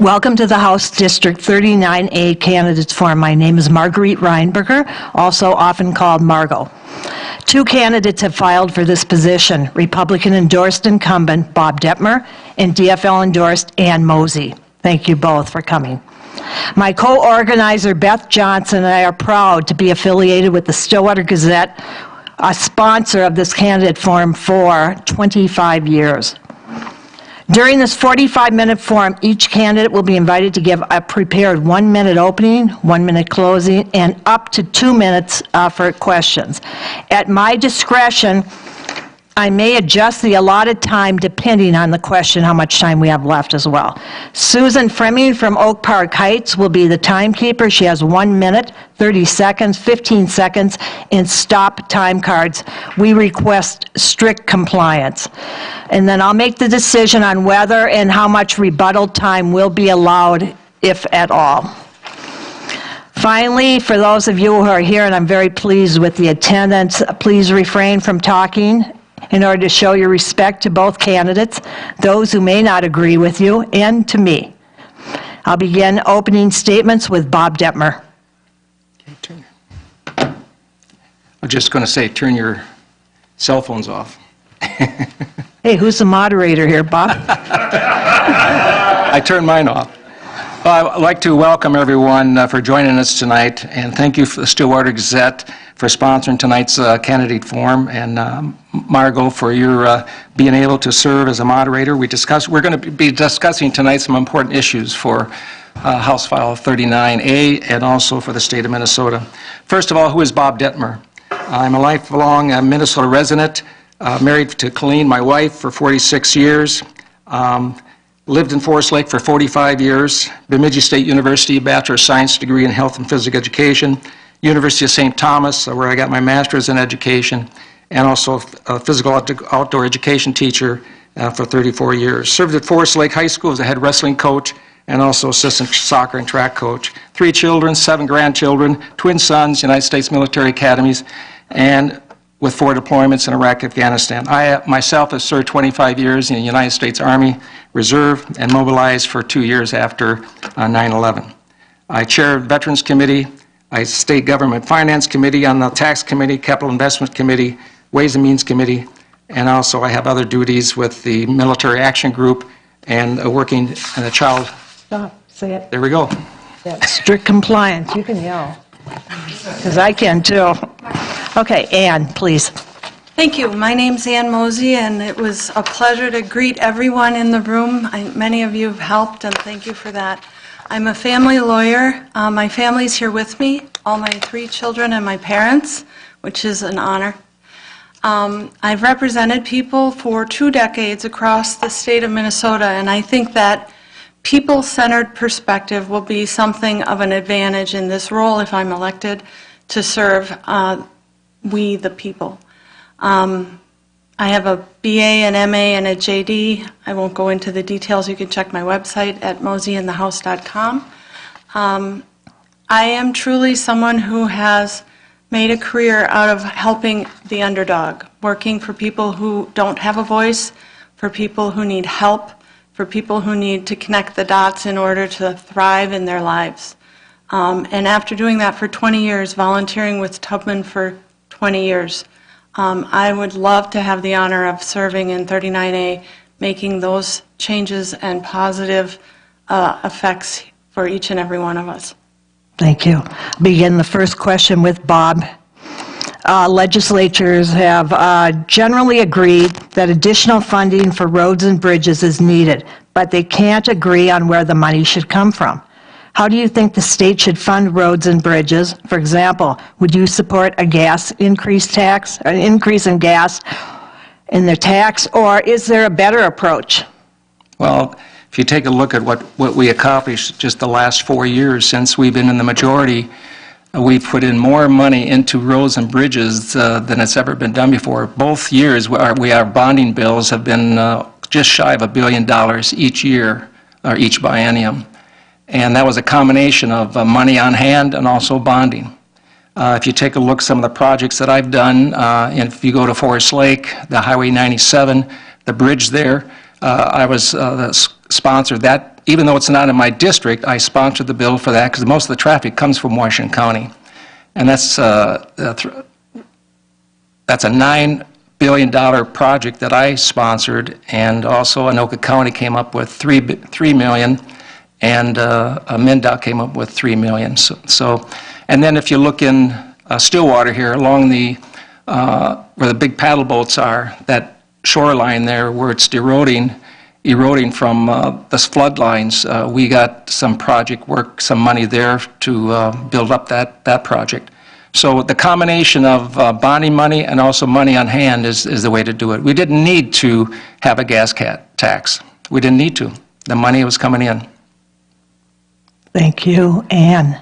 Welcome to the House District 39A Candidates Forum. My name is Marguerite Reinberger, also often called Margot. Two candidates have filed for this position, Republican-endorsed incumbent Bob Detmer and DFL-endorsed Ann Mosey. Thank you both for coming. My co-organizer Beth Johnson and I are proud to be affiliated with the Stillwater Gazette, a sponsor of this candidate forum for 25 years. During this 45-minute forum, each candidate will be invited to give a prepared 1-minute opening, 1-minute closing, and up to 2 minutes for questions. At my discretion, I may adjust the allotted time depending on the question, how much time we have left as well. Susan Fremming from Oak Park Heights will be the timekeeper. She has 1 minute, 30 seconds, 15 seconds, and stop time cards. We request strict compliance. And then I'll make the decision on whether and how much rebuttal time will be allowed, if at all. Finally, for those of you who are here, and I'm very pleased with the attendance, please refrain from talking in order to show your respect to both candidates, those who may not agree with you, and to me. I'll begin opening statements with Bob Detmer. I'm just going to say, turn your cell phones off. Hey, who's the moderator here, Bob? I turned mine off. Well, I'd like to welcome everyone for joining us tonight, and thank you for the Stillwater Gazette for sponsoring tonight's candidate forum, and Margot for your being able to serve as a moderator. We're going to be discussing tonight some important issues for House File 39A and also for the state of Minnesota. First of all, who is Bob Detmer? I'm a lifelong Minnesota resident, married to Colleen, my wife, for 46 years. Lived in Forest Lake for 45 years, Bemidji State University, Bachelor of Science degree in Health and Physical Education, University of St. Thomas, where I got my master's in education, and also a physical outdoor education teacher for 34 years. Served at Forest Lake High School as a head wrestling coach and also assistant soccer and track coach. 3 children, 7 grandchildren, twin sons, United States military academies, and with 4 deployments in Iraq, Afghanistan. I myself have served 25 years in the United States Army Reserve and mobilized for 2 years after 9/11. I chair Veterans Committee, I State Government Finance Committee, on the Tax Committee, Capital Investment Committee, Ways and Means Committee, and also I have other duties with the Military Action Group and working in the child. Stop, say it. There we go. Yeah, strict compliance, you can yell, because I can too. Okay, Ann, please. Thank you. My name's Ann Mosey, and it was a pleasure to greet everyone in the room. Many of you have helped, and thank you for that. I'm a family lawyer. My family's here with me, all my 3 children and my parents, which is an honor. I've represented people for 2 decades across the state of Minnesota, and I think that people-centered perspective will be something of an advantage in this role if I'm elected to serve we the people. I have a BA, an MA, and a JD. I won't go into the details. You can check my website at moseyinthehouse.com. I am truly someone who has made a career out of helping the underdog, working for people who don't have a voice, for people who need help, for people who need to connect the dots in order to thrive in their lives. And after doing that for 20 years, volunteering with Tubman for 20 years, I would love to have the honor of serving in 39A, making those changes and positive effects for each and every one of us. Thank you. Begin the first question with Bob. Legislatures have generally agreed that additional funding for roads and bridges is needed, but they can't agree on where the money should come from. How do you think the state should fund roads and bridges? For example, would you support a gas increase tax, an increase in gas in the tax, or is there a better approach? Well, if you take a look at what we accomplished just the last 4 years since we've been in the majority, we've put in more money into roads and bridges than it's ever been done before. Both years, our bonding bills have been just shy of $1 billion each year, or each biennium. And that was a combination of money on hand and also bonding. If you take a look at some of the projects that I've done, and if you go to Forest Lake, the Highway 97, the bridge there, I was the sponsored that. Even though it's not in my district, I sponsored the bill for that because most of the traffic comes from Washington County. And that's a $9 billion project that I sponsored, and also Anoka County came up with $3 million, and MnDOT came up with $3 million. And then if you look in Stillwater here, along the where the big paddle boats are, that shoreline there where it's eroding from the flood lines, we got some project work, some money there to build up that project. So the combination of bonding money and also money on hand is the way to do it. We didn't need to have a gas tax. We didn't need to. The money was coming in. Thank you. Ann?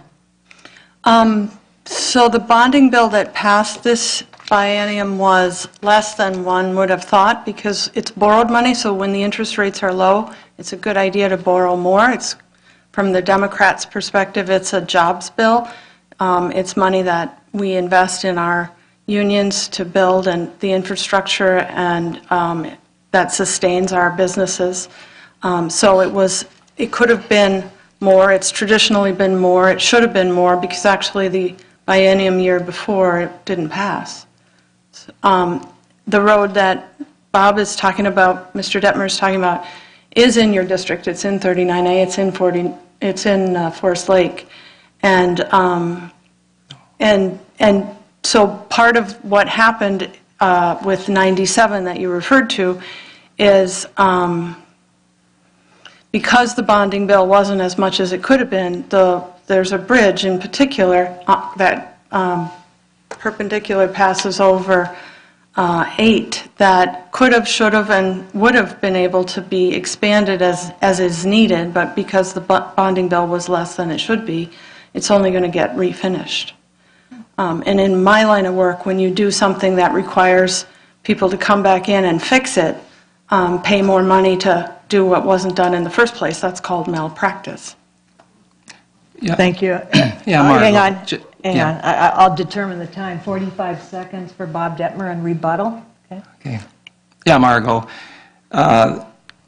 So the bonding bill that passed this biennium was less than one would have thought because it's borrowed money, so when the interest rates are low, it's a good idea to borrow more. It's, from the Democrats' perspective, it's a jobs bill. It's money that we invest in our unions to build and the infrastructure and that sustains our businesses. So it could have been more. It's traditionally been more. It should have been more because actually the biennium year before it didn't pass. The road that Bob is talking about, Mr. Detmer is talking about, is in your district. It's in 39A. It's in Forest Lake, and so part of what happened with 97 that you referred to is because the bonding bill wasn't as much as it could have been, there's a bridge in particular that perpendicular passes over 8 that could have, should have, and would have been able to be expanded as is needed, but because the bonding bill was less than it should be, it's only going to get refinished. And in my line of work, when you do something that requires people to come back in and fix it, pay more money to do what wasn't done in the first place, that's called malpractice. Yeah. Thank you. Yeah, Margo. Hang on. Hang on. I'll determine the time. 45 seconds for Bob Detmer and rebuttal. Okay. Yeah, Margo.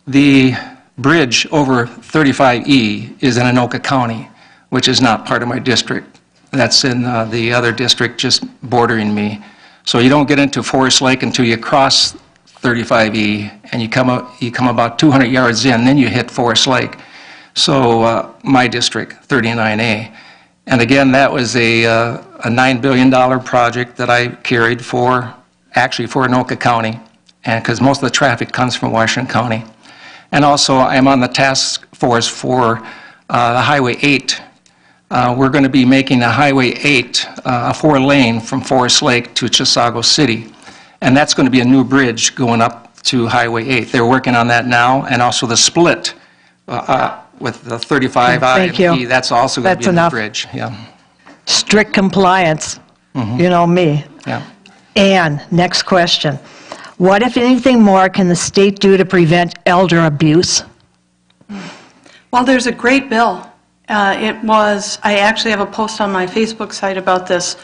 The bridge over 35E is in Anoka County, which is not part of my district. That's in the other district just bordering me. So you don't get into Forest Lake until you cross 35E, and you come about 200 yards in, then you hit Forest Lake. So my district, 39A. And again, that was a $9 billion project that I carried actually for Anoka County, and because most of the traffic comes from Washington County. And also, I'm on the task force for the Highway 8. We're going to be making a Highway 8 a 4-lane from Forest Lake to Chisago City. And that's going to be a new bridge going up to Highway 8. They're working on that now, and also the split with the 35I and E, that's also going to be a new bridge. Yeah. Strict compliance. You know me. Yeah. Ann, next question. What, if anything more, can the state do to prevent elder abuse? Well, there's a great bill. I actually have a post on my Facebook site about this.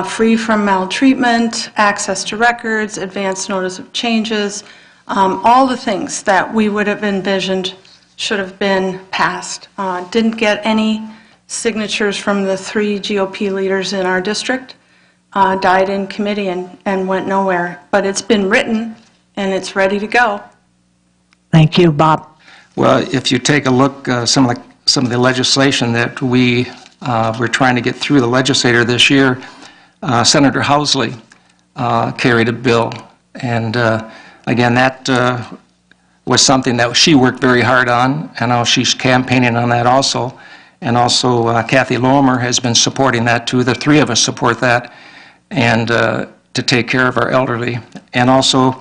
Free from maltreatment, access to records, advance notice of changes, all the things that we would have envisioned should have been passed. Didn't get any signatures from the 3 GOP leaders in our district. Died in committee and went nowhere. But it's been written and it's ready to go. Thank you, Bob. Well, if you take a look, some of the legislation that we're trying to get through the legislature this year, Senator Housley carried a bill, and again, that was something that she worked very hard on, and now she's campaigning on that also. And also, Kathy Lomer has been supporting that too. The 3 of us support that, and to take care of our elderly. And also,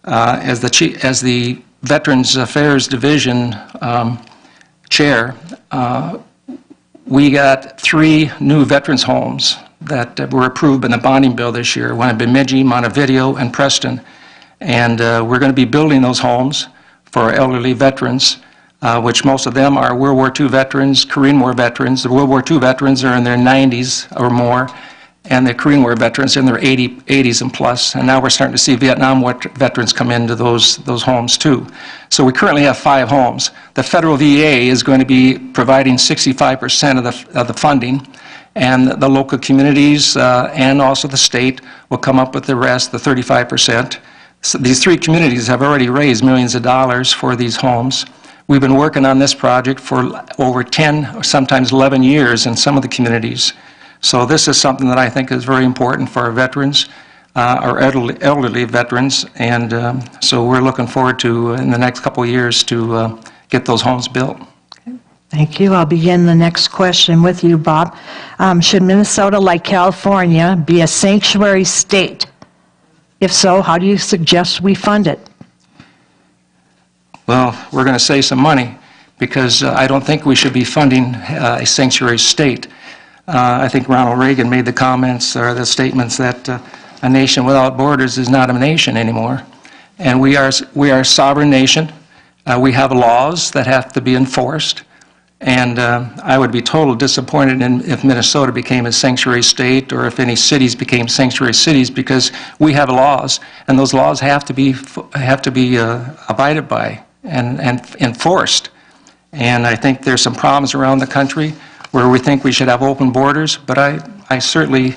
as the Veterans Affairs Division chair, we got 3 new veterans homes that were approved in the bonding bill this year, one in Bemidji, Montevideo, and Preston. And we're going to be building those homes for our elderly veterans, which most of them are World War II veterans, Korean War veterans. The World War II veterans are in their 90s or more, and the Korean War veterans in their 80s and plus, and now we're starting to see Vietnam veterans come into those homes too. So we currently have 5 homes. The federal VA is going to be providing 65% of the funding, and the local communities and also the state will come up with the rest, the 35%. So these 3 communities have already raised millions of dollars for these homes. We've been working on this project for over 10 or sometimes 11 years in some of the communities. So this is something that I think is very important for our veterans, our elderly veterans, and so we're looking forward to, in the next couple of years, to get those homes built. Thank you. I'll begin the next question with you, Bob. Should Minnesota, like California, be a sanctuary state? If so, how do you suggest we fund it? Well, we're going to save some money because I don't think we should be funding a sanctuary state. I think Ronald Reagan made the comments or the statements that a nation without borders is not a nation anymore. And we are a sovereign nation. We have laws that have to be enforced. And I would be totally disappointed if Minnesota became a sanctuary state or if any cities became sanctuary cities, because we have laws, and those laws have to be abided by and enforced. And I think there's some problems around the country where we think we should have open borders, but I certainly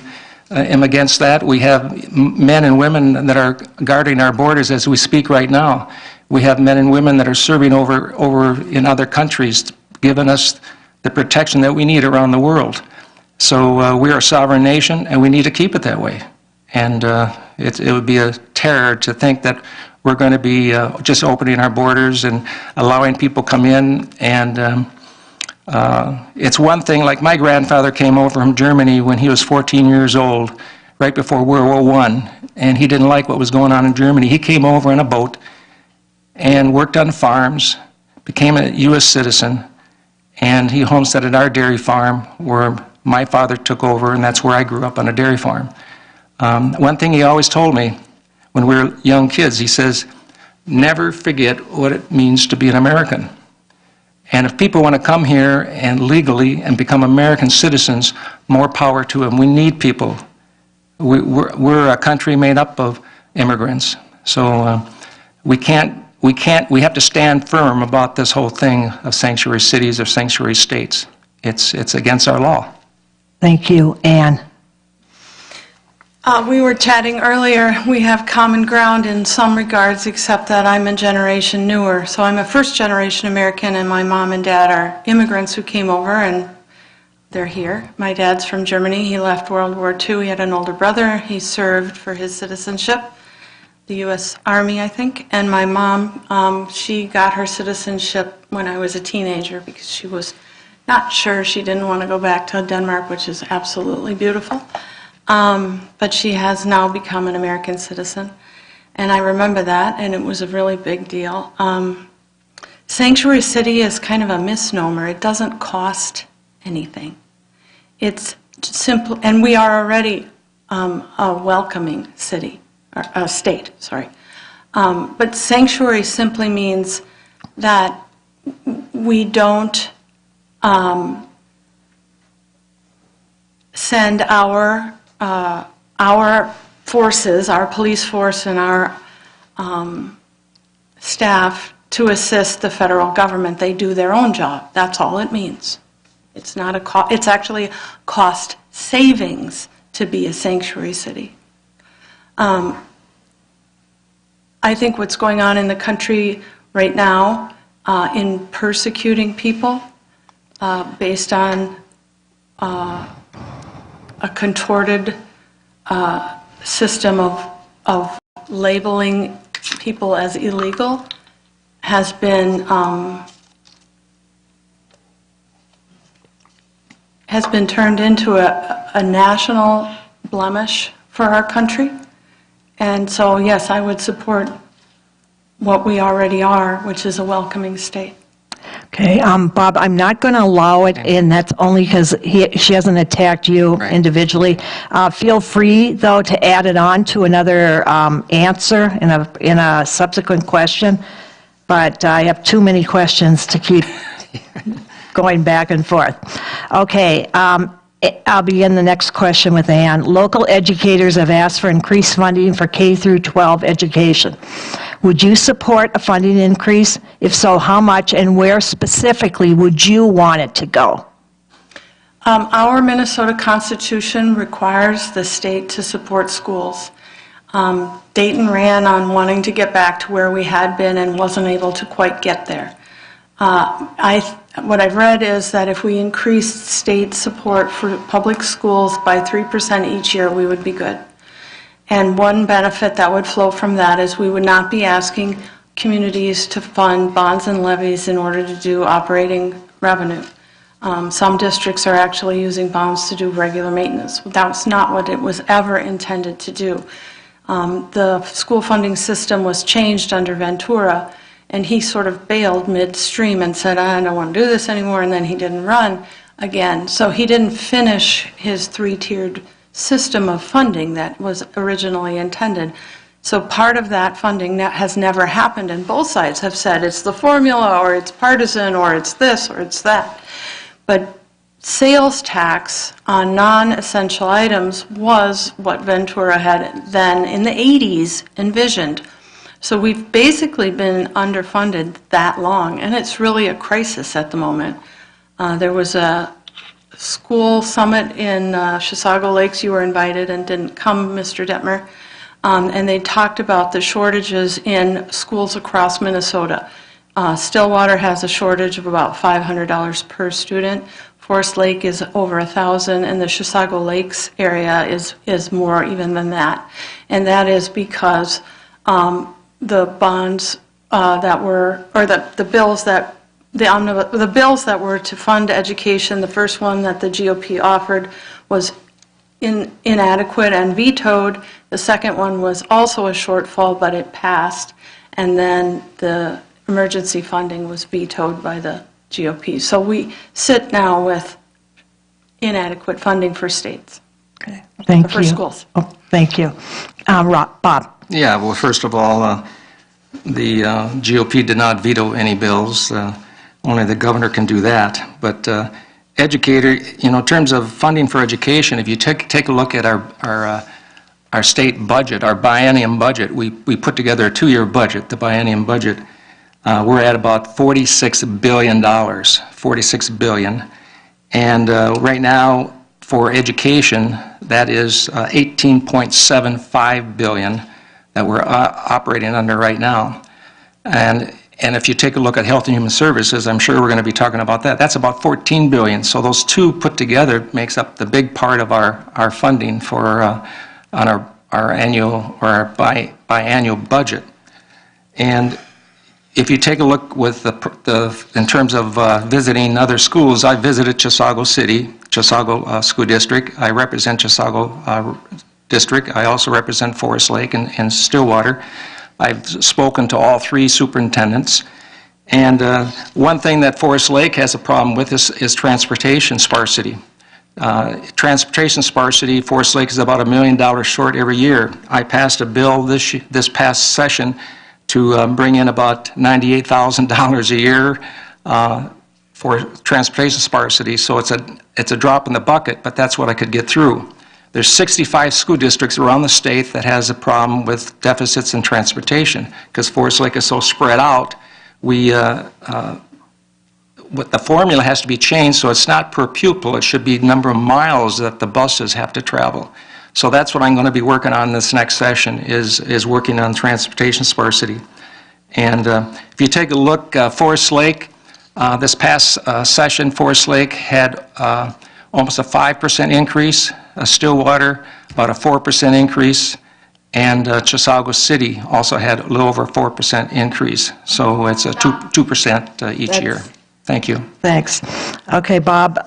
am against that. We have men and women that are guarding our borders as we speak right now. We have men and women that are serving over in other countries, giving us the protection that we need around the world. So we are a sovereign nation, and we need to keep it that way. And it would be a terror to think that we're going to be just opening our borders and allowing people come in. And it's one thing, like my grandfather came over from Germany when he was 14 years old, right before World War I, and he didn't like what was going on in Germany. He came over in a boat and worked on farms, became a U.S. citizen, and he homesteaded our dairy farm where my father took over, and that's where I grew up, on a dairy farm. One thing he always told me when we were young kids, he says, never forget what it means to be an American. And if people want to come here and legally and become American citizens, more power to them. We need people. We're a country made up of immigrants. So we have to stand firm about this whole thing of sanctuary cities or sanctuary states. It's against our law. Thank you. Ann. We were chatting earlier. We have common ground in some regards, except that I'm a generation newer. So I'm a first-generation American, and my mom and dad are immigrants who came over, and they're here. My dad's from Germany. He left World War II. He had an older brother. He served for his citizenship, the U.S. Army, I think. And my mom, she got her citizenship when I was a teenager because she was not sure. She didn't want to go back to Denmark, which is absolutely beautiful. But she has now become an American citizen. And I remember that, and it was a really big deal. Sanctuary City is kind of a misnomer. It doesn't cost anything. It's simple, and we are already a welcoming city, or state, sorry. But sanctuary simply means that we don't send our forces, our police force and our staff to assist the federal government. They do their own job. That's all it means. It's not it's actually cost savings to be a sanctuary city. I think what's going on in the country right now in persecuting people based on a contorted system of labeling people as illegal has been turned into a national blemish for our country. And so, yes, I would support what we already are, which is a welcoming state. Okay, Bob, I'm not going to allow it, and that's only because she hasn't attacked you individually. Feel free, though, to add it on to another answer in a subsequent question, but I have too many questions to keep going back and forth. Okay, I'll begin the next question with Ann. Local educators have asked for increased funding for K through 12 education. Would you support a funding increase? If so, how much and where specifically would you want it to go? Our Minnesota Constitution requires the state to support schools. Dayton ran on wanting to get back to where we had been and wasn't able to quite get there. What I've read is that if we increased state support for public schools by 3% each year, we would be good. And one benefit that would flow from that is we would not be asking communities to fund bonds and levies in order to do operating revenue. Some districts are actually using bonds to do regular maintenance. That's not what it was ever intended to do. The school funding system was changed under Ventura, and he sort of bailed midstream and said, I don't want to do this anymore, and then he didn't run again. So he didn't finish his three-tiered system of funding that was originally intended. So part of that funding has never happened, and both sides have said it's the formula, or it's partisan, or it's this, or it's that. But sales tax on non-essential items was what Ventura had then in the 80s envisioned. So we've basically been underfunded that long, and it's really a crisis at the moment. There was a school summit in Chisago Lakes. You were invited and didn't come, Mr. Detmer. And they talked about the shortages in schools across Minnesota. Stillwater has a shortage of about $500 per student. Forest Lake is over $1,000, and the Chisago Lakes area is more even than that. And that is because the bonds that were, or the bills that, the bills that were to fund education, the first one that the GOP offered was inadequate and vetoed. The second one was also a shortfall, but it passed. And then the emergency funding was vetoed by the GOP. So we sit now with inadequate funding for states. Okay, thank you. For schools. Oh, thank you. Bob. Yeah, well, first of all, the GOP did not veto any bills. Only the governor can do that. But educator, in terms of funding for education, if you take a look at our state budget, our biennium budget, we put together a two-year budget, the biennium budget. We're at about $46 billion, $46 billion. And right now, for education, that is $18.75 billion that we're operating under right now. And if you take a look at Health and Human Services, I'm sure we're going to be talking about that. That's about $14 billion. So those two put together makes up the big part of our funding for on our annual or our biannual budget. And if you take a look with in terms of visiting other schools, I visited Chisago City, Chisago School District. I represent Chisago District. I also represent Forest Lake and Stillwater. I've spoken to all three superintendents. And one thing that Forest Lake has a problem with is transportation sparsity. Transportation sparsity, Forest Lake is about $1 million short every year. I passed a bill this past session to bring in about $98,000 a year for transportation sparsity. So it's a drop in the bucket, but that's what I could get through. There's 65 school districts around the state that has a problem with deficits in transportation because Forest Lake is so spread out. The formula has to be changed so it's not per pupil. It should be number of miles that the buses have to travel. So that's what I'm going to be working on this next session is working on transportation sparsity. And if you take a look, Forest Lake, this past session, Forest Lake had almost a 5% increase, Stillwater about a 4% increase, and Chisago City also had a little over a 4% increase. So it's a 2% each year. Thank you. Thanks. Okay, Bob.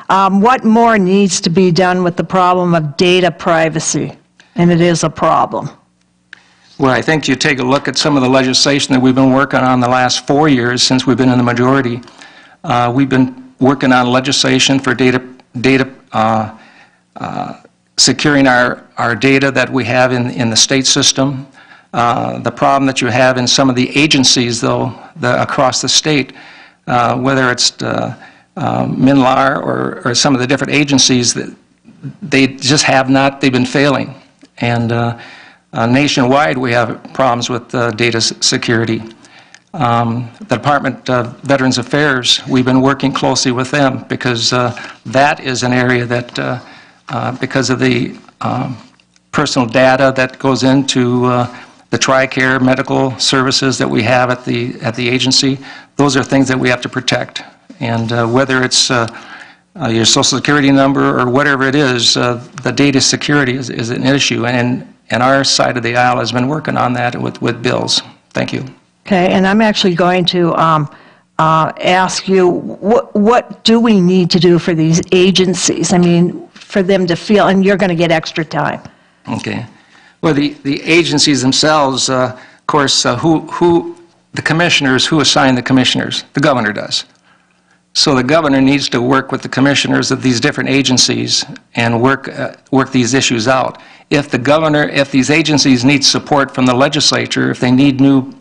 What more needs to be done with the problem of data privacy? And it is a problem. Well, I think you take a look at some of the legislation that we've been working on the last 4 years since we've been in the majority. We've been working on legislation for securing our data that we have in the state system. The problem that you have in some of the agencies, though, across the state, whether it's MNLAR or some of the different agencies, that they just have not, they've been failing. And nationwide, we have problems with data security. The Department of Veterans Affairs, we've been working closely with them because that is an area that, because of the personal data that goes into the TRICARE medical services that we have at the agency, those are things that we have to protect. And whether it's your Social Security number or whatever it is, the data security is an issue. And our side of the aisle has been working on that with bills. Thank you. Okay, and I'm actually going to ask you, what do we need to do for these agencies? I mean, for them to feel, and you're going to get extra time. Okay. Well, the agencies themselves, of course, the commissioners, who assign the commissioners? The governor does. So the governor needs to work with the commissioners of these different agencies and work these issues out. If these agencies need support from the legislature, if they need new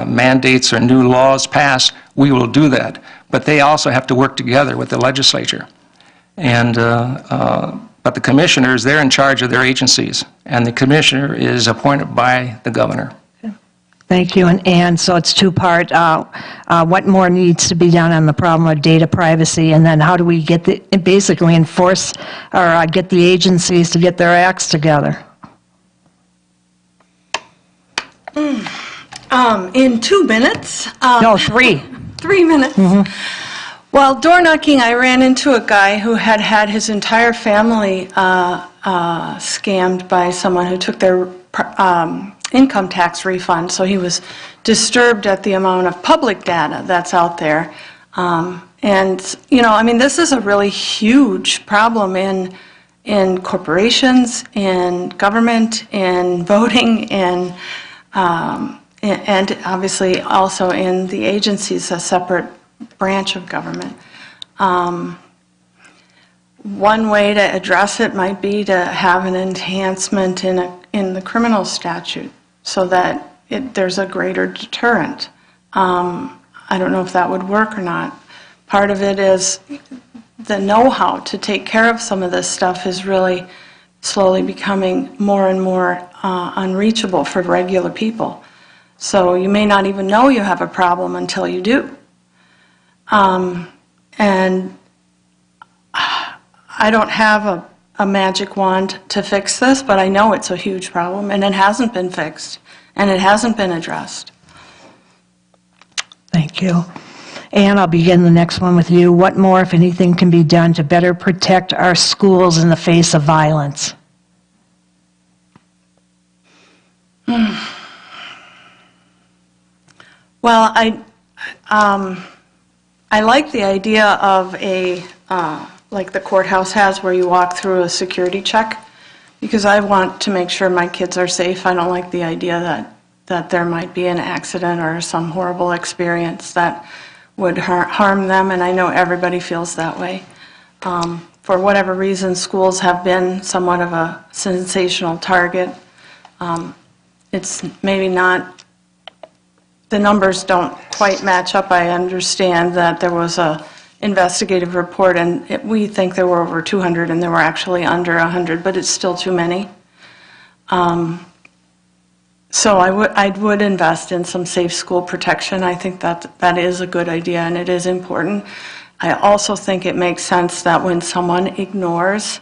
mandates or new laws passed, we will do that. But they also have to work together with the legislature. And but the commissioners, they're in charge of their agencies, and the commissioner is appointed by the governor. Thank you. And so it's two-part. What more needs to be done on the problem of data privacy, and then how do we basically enforce or get the agencies to get their acts together? In 2 minutes. No, 3. 3 minutes. Well, door knocking, I ran into a guy who had had his entire family scammed by someone who took their income tax refund, so he was disturbed at the amount of public data that's out there. And, you know, I mean, this is a really huge problem in corporations, in government, in voting, and obviously also in the agencies, a separate branch of government. One way to address it might be to have an enhancement in the criminal statute so that there's a greater deterrent. I don't know if that would work or not. Part of it is the know-how to take care of some of this stuff is really slowly becoming more and more unreachable for regular people. So you may not even know you have a problem until you do. And I don't have a magic wand to fix this, but I know it's a huge problem, and it hasn't been fixed, and it hasn't been addressed. Thank you. And I'll begin the next one with you. What more, if anything, can be done to better protect our schools in the face of violence? Well, I like the idea of like the courthouse has, where you walk through a security check, because I want to make sure my kids are safe. I don't like the idea that there might be an accident or some horrible experience that would harm them, and I know everybody feels that way. For whatever reason, schools have been somewhat of a sensational target. It's maybe not, the numbers don't quite match up. I understand that there was a investigative report, and we think there were over 200, and there were actually under 100, but it's still too many. So I would invest in some safe school protection. I think that is a good idea, and it is important. I also think it makes sense that when someone ignores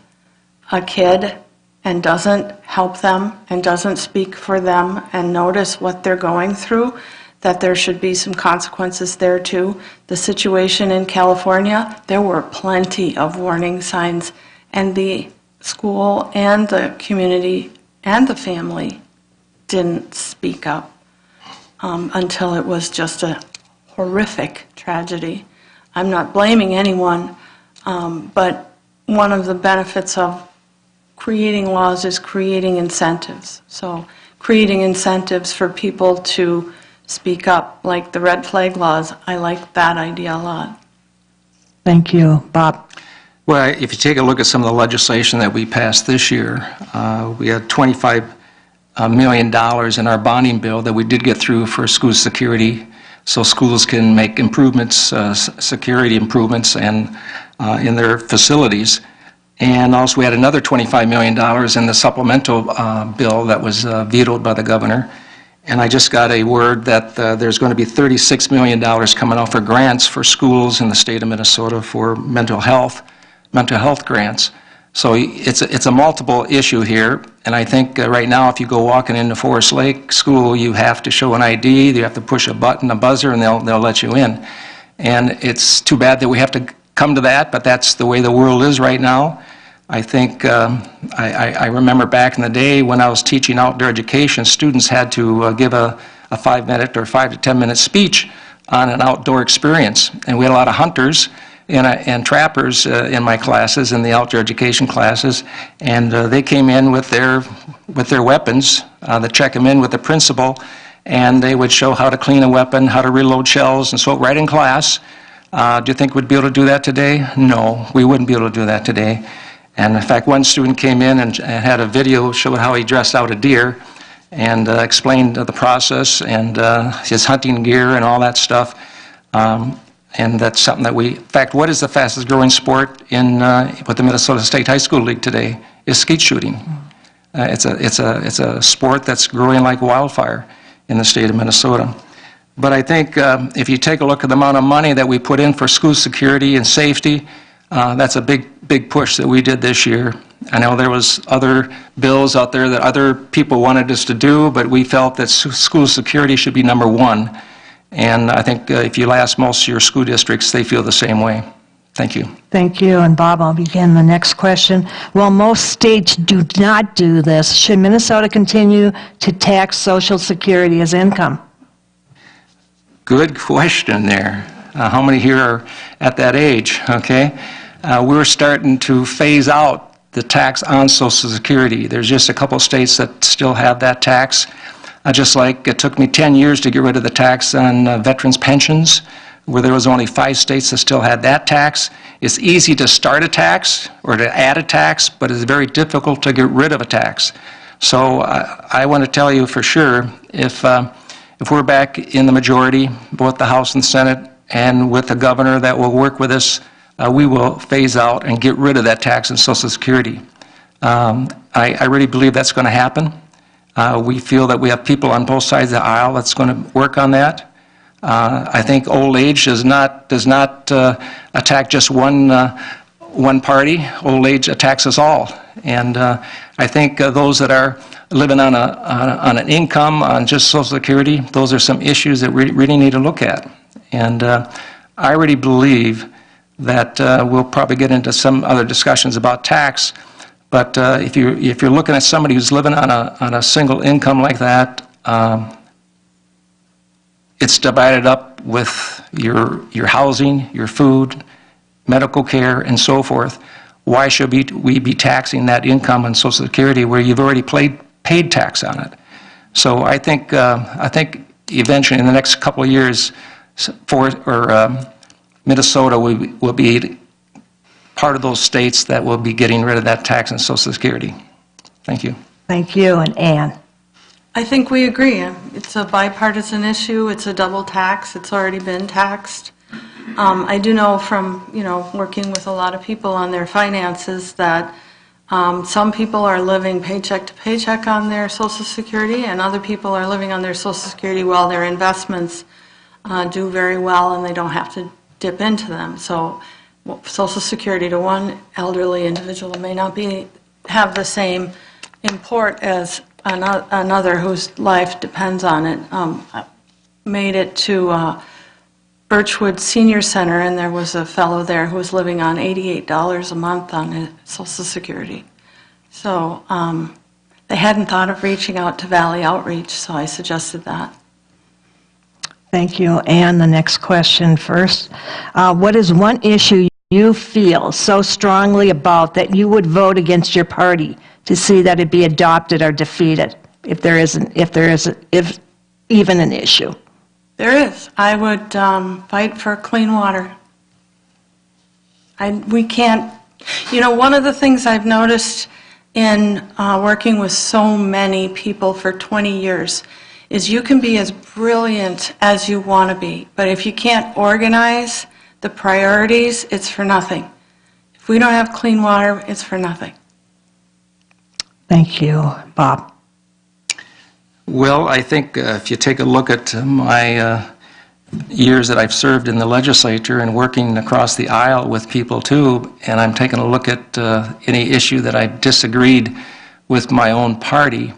a kid and doesn't help them and doesn't speak for them and notice what they're going through, that there should be some consequences there too. The situation in California, there were plenty of warning signs, and the school and the community and the family didn't speak up until it was just a horrific tragedy. I'm not blaming anyone, but one of the benefits of creating laws is creating incentives. So creating incentives for people to speak up, like the red flag laws. I like that idea a lot. Thank you. Bob? Well, if you take a look at some of the legislation that we passed this year, we had $25 million in our bonding bill that we did get through for school security. so schools can make improvements, security improvements, and in their facilities. And also, we had another $25 million in the supplemental bill that was vetoed by the governor. And I just got a word that there's going to be $36 million coming out for grants for schools in the state of Minnesota for mental health grants. So it's a multiple issue here. And I think right now, if you go walking into Forest Lake School, you have to show an ID, you have to push a button, a buzzer, and they'll let you in. And it's too bad that we have to come to that, but that's the way the world is right now. I think I remember back in the day when I was teaching outdoor education, students had to give a 5-minute or 5 to 10-minute speech on an outdoor experience. And we had a lot of hunters and trappers in my classes, in the outdoor education classes, and they came in with their weapons. They check them in with the principal, and they would show how to clean a weapon, how to reload shells, and so right in class. Do you think we'd be able to do that today? No, we wouldn't be able to do that today. And in fact, one student came in and had a video showing how he dressed out a deer and explained the process and his hunting gear and all that stuff. And that's something that in fact, what is the fastest growing sport with the Minnesota State High School League today is skeet shooting. It's a sport that's growing like wildfire in the state of Minnesota. But I think if you take a look at the amount of money that we put in for school security and safety, that's a big push that we did this year. I know there was other bills out there that other people wanted us to do, but we felt that school security should be number one. And I think if you ask most of your school districts, they feel the same way. Thank you. Thank you. And Bob, I'll begin the next question. While most states do not do this, should Minnesota continue to tax Social Security as income? Good question there. How many here are at that age? Okay. We're starting to phase out the tax on Social Security. There's just a couple states that still have that tax. Just like it took me 10 years to get rid of the tax on veterans' pensions, where there was only 5 states that still had that tax. It's easy to start a tax or to add a tax, but it's very difficult to get rid of a tax. So I want to tell you for sure, if we're back in the majority, both the House and Senate, and with the governor that will work with us, we will phase out and get rid of that tax on Social Security. I really believe that's going to happen. We feel that we have people on both sides of the aisle that's going to work on that. I think old age does not attack just one party. Old age attacks us all. And I think those that are living on an income, on just Social Security, those are some issues that we really need to look at. And I really believe that we'll probably get into some other discussions about tax. But if you're looking at somebody who's living on a single income like that, it's divided up with your housing, your food, medical care, and so forth. Why should we be taxing that income on Social Security where you've already paid tax on it? So I think eventually in the next couple of years, Minnesota will be part of those states that will be getting rid of that tax on Social Security. Thank you. Thank you. And Ann? I think we agree. It's a bipartisan issue. It's a double tax. It's already been taxed. I do know from, working with a lot of people on their finances that some people are living paycheck to paycheck on their Social Security, and other people are living on their Social Security while their investments do very well and they don't have to dip into them. So Social Security to one elderly individual may not have the same import as another whose life depends on it. I made it to Birchwood Senior Center, and there was a fellow there who was living on $88 a month on his Social Security. So they hadn't thought of reaching out to Valley Outreach, so I suggested that. Thank you. And the next question first. What is one issue you feel so strongly about that you would vote against your party to see that it be adopted or defeated, if even an issue? There is. I would fight for clean water. We can't, one of the things I've noticed in working with so many people for 20 years is you can be as brilliant as you want to be, but if you can't organize the priorities, it's for nothing. If we don't have clean water, it's for nothing. Thank you. Bob? Well, I think if you take a look at my years that I've served in the legislature and working across the aisle with people too, and I'm taking a look at any issue that I disagreed with my own party,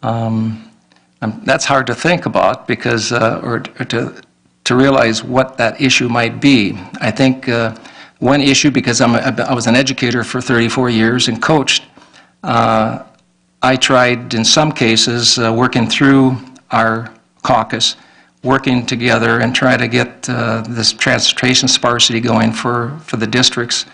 that's hard to think about because, or to realize what that issue might be. I think one issue, because I was an educator for 34 years and coached, I tried in some cases working through our caucus, working together and try to get this transportation sparsity going for the districts.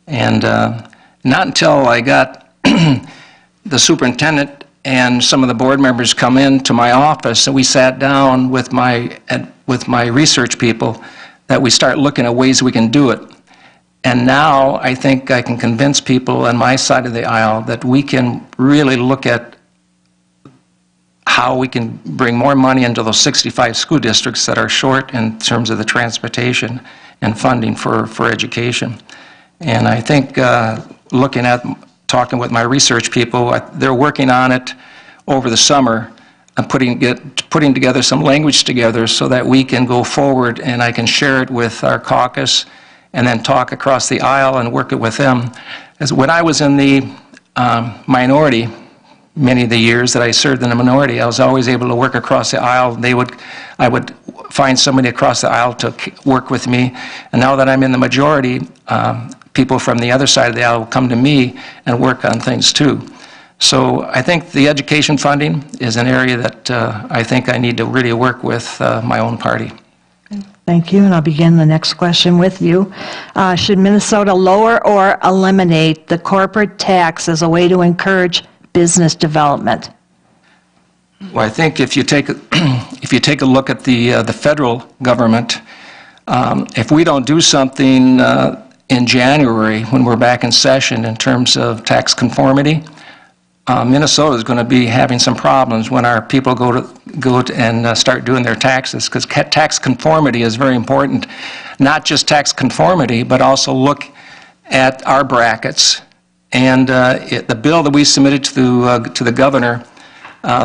And not until I got the superintendent and some of the board members come into my office and we sat down with my research people that we start looking at ways we can do it. And now I think I can convince people on my side of the aisle that we can really look at how we can bring more money into those 65 school districts that are short in terms of the transportation and funding for education. And I think looking at, talking with my research people, they're working on it over the summer and putting together some language together so that we can go forward and I can share it with our caucus and then talk across the aisle and work it with them. As when I was in the minority, many of the years that I served in the minority, I was always able to work across the aisle. I would find somebody across the aisle to work with me. And now that I'm in the majority, people from the other side of the aisle will come to me and work on things too. So I think the education funding is an area that I think I need to really work with my own party. Thank you, and I'll begin the next question with you. Should Minnesota lower or eliminate the corporate tax as a way to encourage business development? Well, I think if you take a look at the federal government, if we don't do something in January when we're back in session in terms of tax conformity, Minnesota is going to be having some problems when our people go and start doing their taxes, because tax conformity is very important. Not just tax conformity, but also look at our brackets. And the bill that we submitted to the governor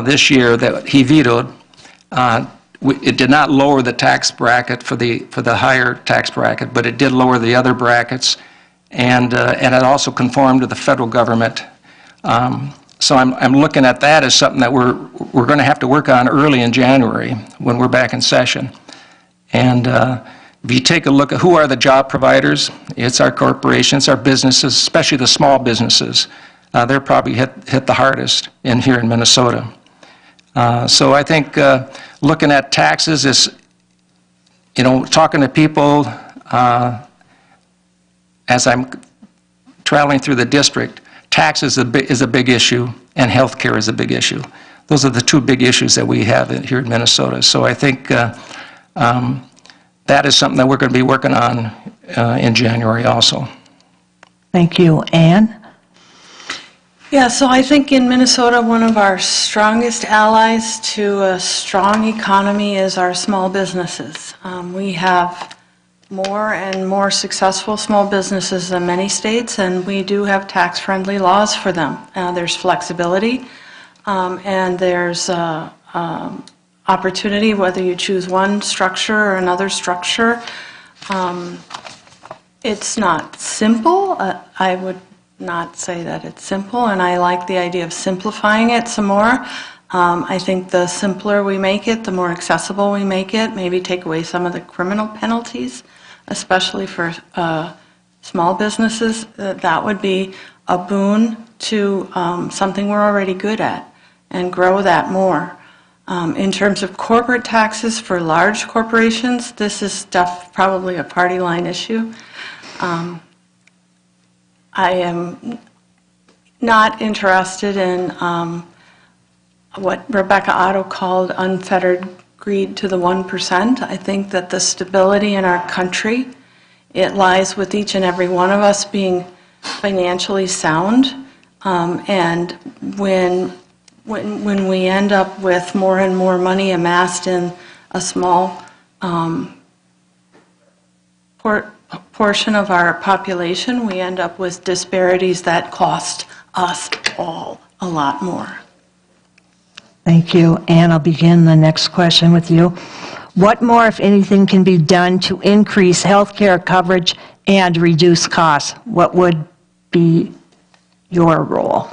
this year that he vetoed, it did not lower the tax bracket for the higher tax bracket, but it did lower the other brackets, and it also conformed to the federal government. So I'm looking at that as something that we're going to have to work on early in January when we're back in session. And if you take a look at who are the job providers, it's our corporations, our businesses, especially the small businesses. They're probably hit the hardest here in Minnesota. So I think looking at taxes is, talking to people as I'm traveling through the district. Taxes is a big issue, and health care is a big issue. Those are the two big issues that we have here in Minnesota. So I think that is something that we're going to be working on in January also. Thank you. Ann? Yeah, so I think in Minnesota, one of our strongest allies to a strong economy is our small businesses. We have more and more successful small businesses than many states, and we do have tax-friendly laws for them. There's flexibility, and there's opportunity, whether you choose one structure or another structure. It's not simple. I would not say that it's simple, and I like the idea of simplifying it some more. I think the simpler we make it, the more accessible we make it, maybe take away some of the criminal penalties, especially for small businesses. That would be a boon to something we're already good at, and grow that more. In terms of corporate taxes for large corporations, this is probably a party line issue. I am not interested in what Rebecca Otto called unfettered greed to the 1%. I think that the stability in our country, it lies with each and every one of us being financially sound. And when when we end up with more and more money amassed in a small portion of our population, we end up with disparities that cost us all a lot more. Thank you. Ann, I'll begin the next question with you. What more, if anything, can be done to increase health care coverage and reduce costs? What would be your role?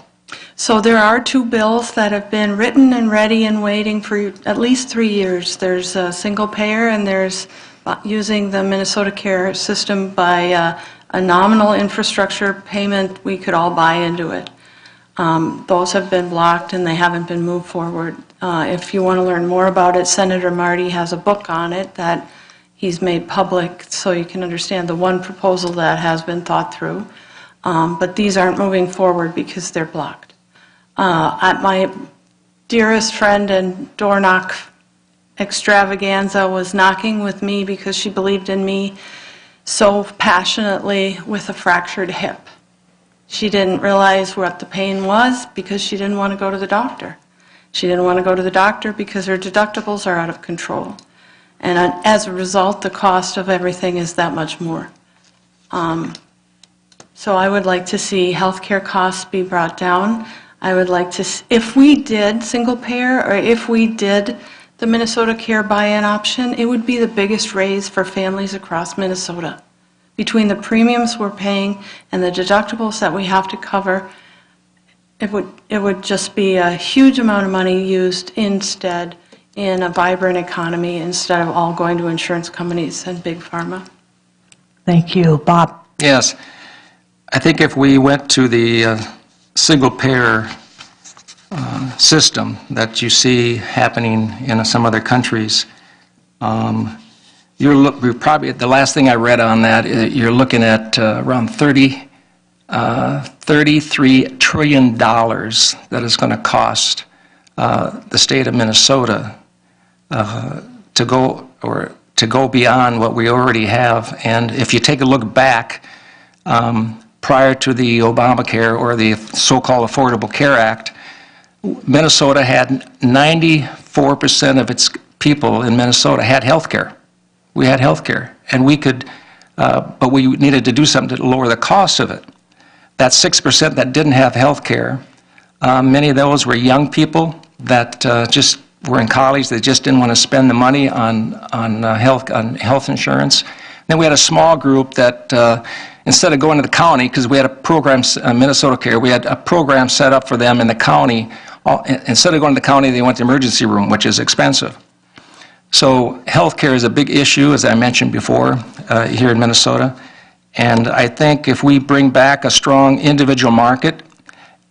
So there are 2 bills that have been written and ready and waiting for at least 3 years. There's a single payer, and there's using the Minnesota Care system by a nominal infrastructure payment. We could all buy into it. Those have been blocked and they haven't been moved forward. If you want to learn more about it, Senator Marty has a book on it that he's made public so you can understand the one proposal that has been thought through. But these aren't moving forward because they're blocked. My dearest friend and door knock extravaganza was knocking with me because she believed in me so passionately with a fractured hip. She didn't realize what the pain was because she didn't want to go to the doctor. She didn't want to go to the doctor because her deductibles are out of control. And as a result, the cost of everything is that much more. So I would like to see healthcare costs be brought down. I would like to, if we did single payer, or if we did the Minnesota Care buy-in option, it would be the biggest raise for families across Minnesota. Between the premiums we're paying and the deductibles that we have to cover, it would just be a huge amount of money used instead in a vibrant economy instead of all going to insurance companies and big pharma. Thank you. Bob? Yes. I think if we went to the single-payer system that you see happening in some other countries, you're probably, the last thing I read on that, you're looking at around $33 trillion that is going to cost the state of Minnesota to go beyond what we already have. And if you take a look back, prior to the Obamacare or the so-called Affordable Care Act, Minnesota had 94% of its people in Minnesota had health care. We had health care, and we could, but we needed to do something to lower the cost of it. That 6% that didn't have health care, many of those were young people that just were in college. They just didn't want to spend the money on health insurance. Then we had a small group that instead of going to the county, because we had a program, Minnesota Care, we had a program set up for them in the county. Instead of going to the county, they went to the emergency room, which is expensive. So health care is a big issue, as I mentioned before, here in Minnesota. And I think if we bring back a strong individual market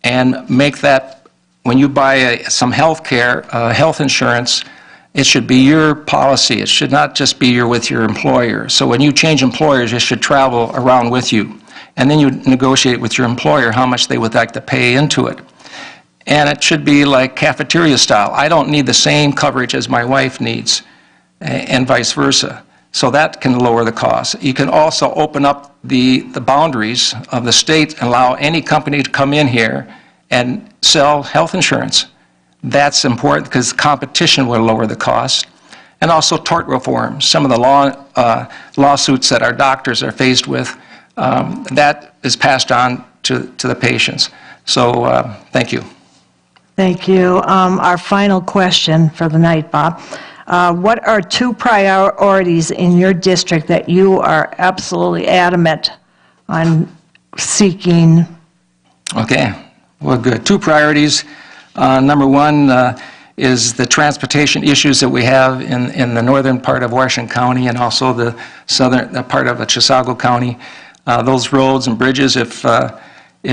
and make that, when you buy some health care, health insurance, it should be your policy. It should not just be with your employer. So when you change employers, it should travel around with you. And then you negotiate with your employer how much they would like to pay into it. And it should be like cafeteria style. I don't need the same coverage as my wife needs, and vice versa. So that can lower the cost. You can also open up the boundaries of the state and allow any company to come in here and sell health insurance. That's important because competition will lower the cost. And also tort reform. Some of the lawsuits that our doctors are faced with, that is passed on to the patients. So thank you. Thank you. Our final question for the night, Bob. What are 2 priorities in your district that you are absolutely adamant on seeking? Okay, well, good. 2 priorities. Number 1 is the transportation issues that we have in the northern part of Washington County and also the southern part of Chisago County. Those roads and bridges, if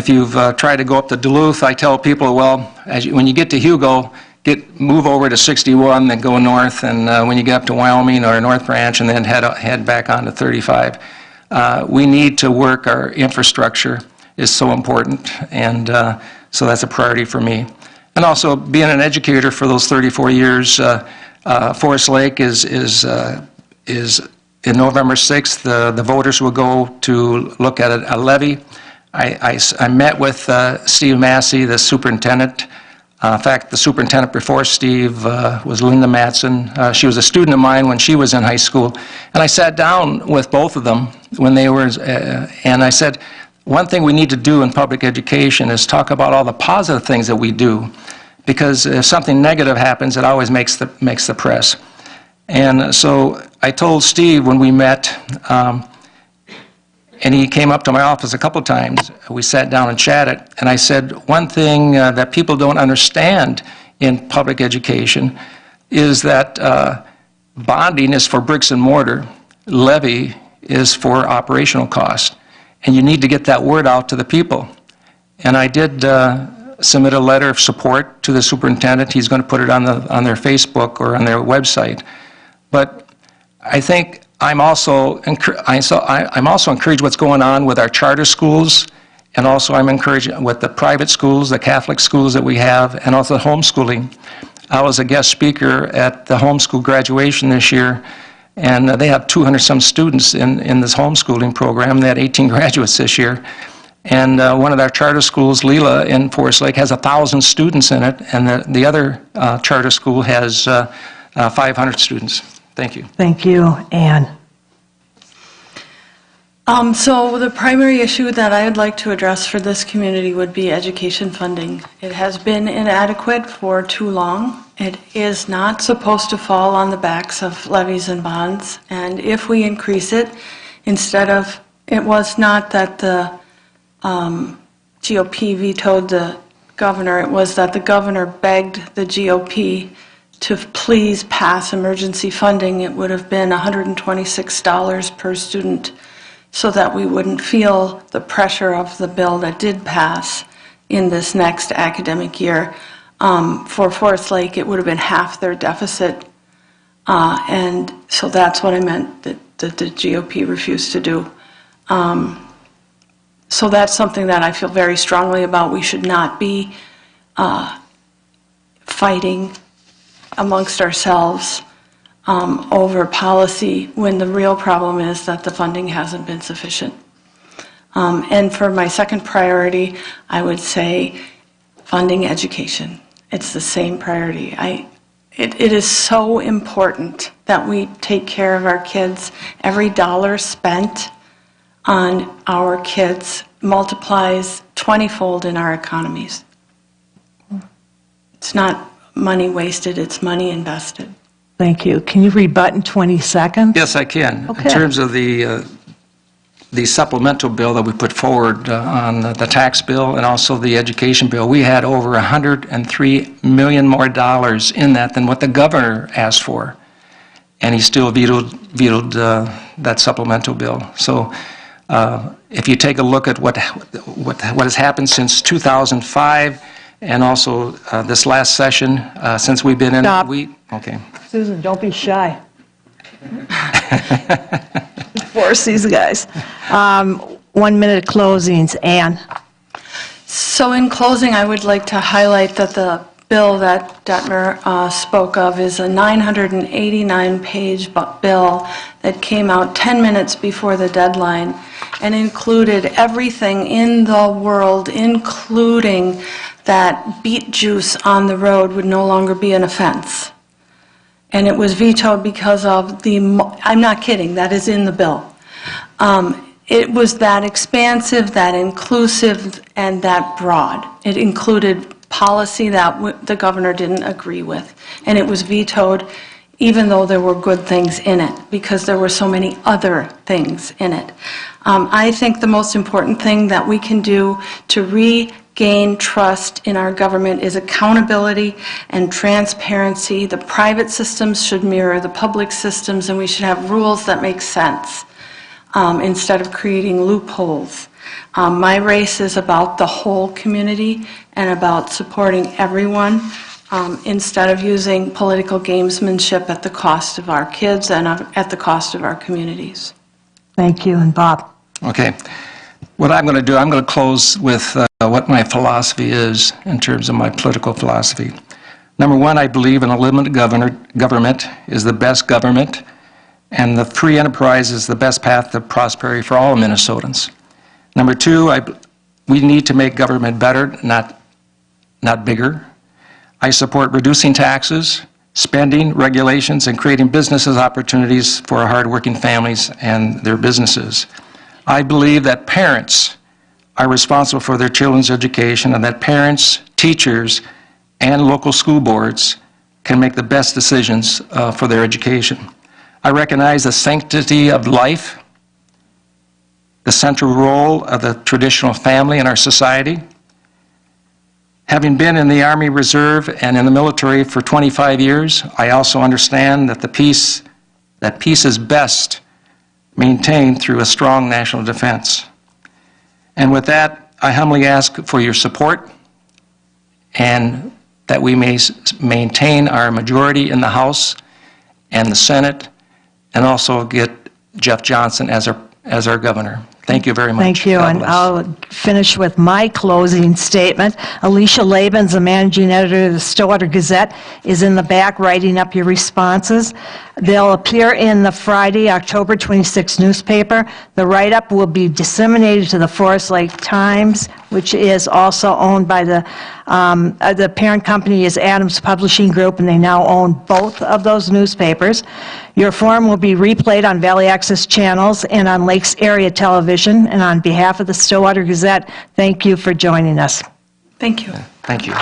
you've tried to go up to Duluth, I tell people, well, when you get to Hugo, move over to 61, then go north, and when you get up to Wyoming or North Branch, and then head back on to 35. We need to work, our infrastructure is so important, and so that's a priority for me. And also, being an educator for those 34 years, Forest Lake is in November 6th, the voters will go to look at a levy. I met with Steve Massey, the superintendent, In fact, the superintendent before Steve was Linda Matson. She was a student of mine when she was in high school. And I sat down with both of them when they were, and I said, one thing we need to do in public education is talk about all the positive things that we do. Because if something negative happens, it always makes the press. And so I told Steve when we met, and he came up to my office a couple times. We sat down and chatted, and I said, one thing that people don't understand in public education is that bonding is for bricks and mortar, levy is for operational cost, and you need to get that word out to the people. And I did submit a letter of support to the superintendent. He's going to put it on their Facebook or on their website. But I think I'm also encouraged what's going on with our charter schools, and also I'm encouraged with the private schools, the Catholic schools that we have, and also homeschooling. I was a guest speaker at the homeschool graduation this year, and they have 200-some students in this homeschooling program. They had 18 graduates this year. And one of our charter schools, Leela in Forest Lake, has 1,000 students in it, and the other charter school has 500 students. Thank you. Thank you. Ann? So the primary issue that I would like to address for this community would be education funding. It has been inadequate for too long. It is not supposed to fall on the backs of levies and bonds. And if we increase it, it was not that the GOP vetoed the governor, it was that the governor begged the GOP to please pass emergency funding. It would have been $126 per student, so that we wouldn't feel the pressure of the bill that did pass in this next academic year. For Forest Lake, it would have been half their deficit, and so that's what I meant that the GOP refused to do. So that's something that I feel very strongly about. We should not be fighting amongst ourselves over policy when the real problem is that the funding hasn't been sufficient. And for my second priority, I would say funding education. It's the same priority. It is so important that we take care of our kids. Every dollar spent on our kids multiplies 20-fold in our economies. It's not money wasted, it's money invested. Thank you. Can you rebut in 20 seconds? Yes, I can. Okay. In terms of the supplemental bill that we put forward on the tax bill and also the education bill, we had over $103 million more dollars in that than what the governor asked for, and he still vetoed that supplemental bill. So if you take a look at what has happened since 2005, and also this last session, since we've been in, Stop. Okay. Susan, don't be shy. Force these guys. 1 minute closings. Ann? So in closing, I would like to highlight that the bill that Detmer spoke of is a 989-page bill that came out 10 minutes before the deadline and included everything in the world, including that beet juice on the road would no longer be an offense. And it was vetoed because of I'm not kidding, that is in the bill. It was that expansive, that inclusive, and that broad. It included policy that the governor didn't agree with. And it was vetoed even though there were good things in it, because there were so many other things in it. I think the most important thing that we can do to regain trust in our government is accountability and transparency. The private systems should mirror the public systems, and we should have rules that make sense instead of creating loopholes. My race is about the whole community and about supporting everyone instead of using political gamesmanship at the cost of our kids and at the cost of our communities. Thank you. And Bob? Okay. What I'm going to do, I'm going to close with what my philosophy is in terms of my political philosophy. Number one, I believe in a limited government is the best government, and the free enterprise is the best path to prosperity for all Minnesotans. Number two, we need to make government better, not bigger. I support reducing taxes, spending, regulations, and creating businesses opportunities for our hardworking families and their businesses. I believe that parents are responsible for their children's education and that parents, teachers, and local school boards can make the best decisions for their education. I recognize the sanctity of life, the central role of the traditional family in our society. Having been in the Army Reserve and in the military for 25 years, I also understand that peace is best maintained through a strong national defense. And with that, I humbly ask for your support and that we may maintain our majority in the House and the Senate and also get Jeff Johnson as our governor. Thank you very much. Thank you, God and bless. I'll finish with my closing statement. Alicia Labens, the managing editor of the Stillwater Gazette, is in the back writing up your responses. They'll appear in the Friday, October 26 newspaper. The write-up will be disseminated to the Forest Lake Times, which is also owned by the parent company is Adams Publishing Group, and they now own both of those newspapers. Your forum will be replayed on Valley Access channels and on Lakes Area Television. And on behalf of the Stillwater Gazette, thank you for joining us. Thank you. Thank you.